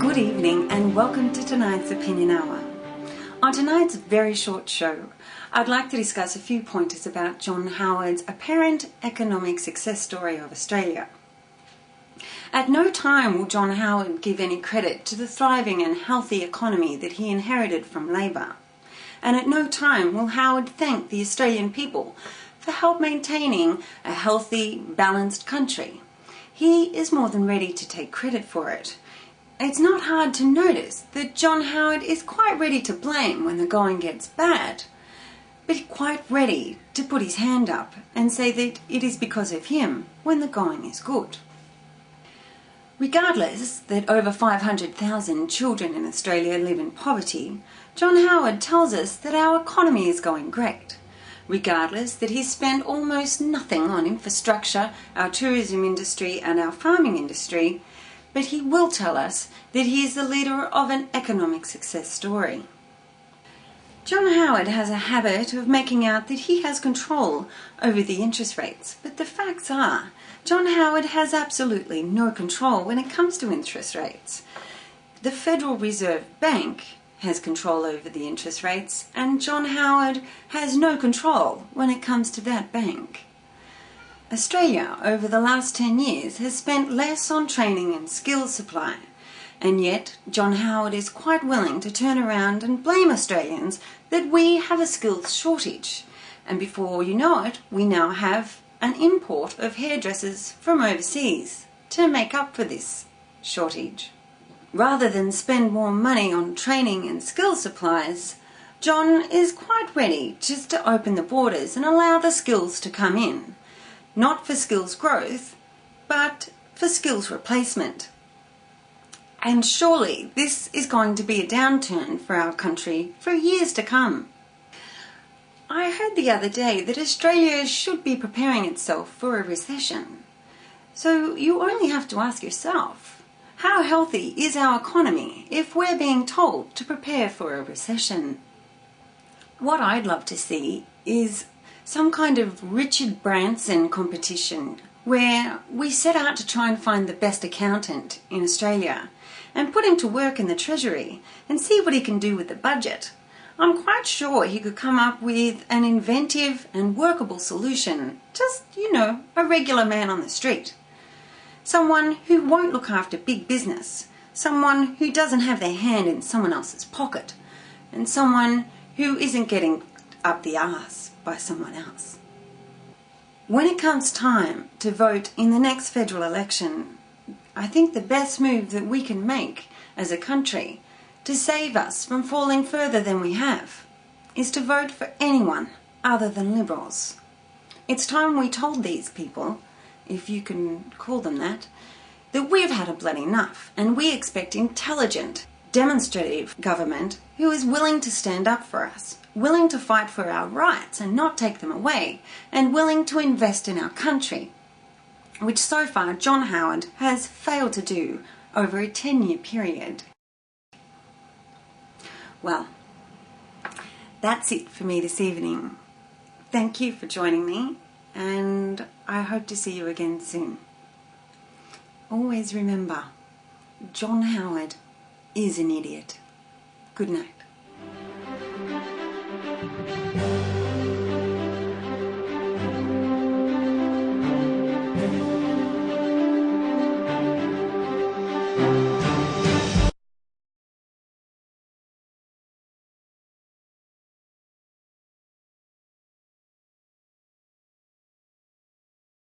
Good evening and welcome to tonight's Opinion Hour. On tonight's very short show, I'd like to discuss a few pointers about John Howard's apparent economic success story of Australia. At no time will John Howard give any credit to the thriving and healthy economy that he inherited from Labor. And at no time will Howard thank the Australian people for help maintaining a healthy, balanced country. He is more than ready to take credit for it. It's not hard to notice that John Howard is quite ready to blame when the going gets bad, but quite ready to put his hand up and say that it is because of him when the going is good. Regardless that over 500,000 children in Australia live in poverty, John Howard tells us that our economy is going great. Regardless that he's spent almost nothing on infrastructure, our tourism industry and our farming industry, but he will tell us that he is the leader of an economic success story. John Howard has a habit of making out that he has control over the interest rates, but the facts are, John Howard has absolutely no control when it comes to interest rates. The Federal Reserve Bank has control over the interest rates, and John Howard has no control when it comes to that bank. Australia, over the last 10 years, has spent less on training and skills supply, and yet John Howard is quite willing to turn around and blame Australians that we have a skills shortage. And before you know it, we now have an import of hairdressers from overseas to make up for this shortage. Rather than spend more money on training and skills supplies, John is quite ready just to open the borders and allow the skills to come in. Not for skills growth, but for skills replacement. And surely this is going to be a downturn for our country for years to come. I heard the other day that Australia should be preparing itself for a recession. So you only have to ask yourself, how healthy is our economy if we're being told to prepare for a recession? What I'd love to see is some kind of Richard Branson competition where we set out to try and find the best accountant in Australia and put him to work in the Treasury and see what he can do with the budget. I'm quite sure he could come up with an inventive and workable solution, just, a regular man on the street. Someone who won't look after big business, someone who doesn't have their hand in someone else's pocket, and someone who isn't getting up the arse by someone else. When it comes time to vote in the next federal election, I think the best move that we can make as a country to save us from falling further than we have is to vote for anyone other than Liberals. It's time we told these people, if you can call them that we've had a bloody enough and we expect intelligent, demonstrative government who is willing to stand up for us, willing to fight for our rights and not take them away, and willing to invest in our country, which so far John Howard has failed to do over a 10-year period. Well, that's it for me this evening. Thank you for joining me, and I hope to see you again soon. Always remember, John Howard is an idiot. Good night.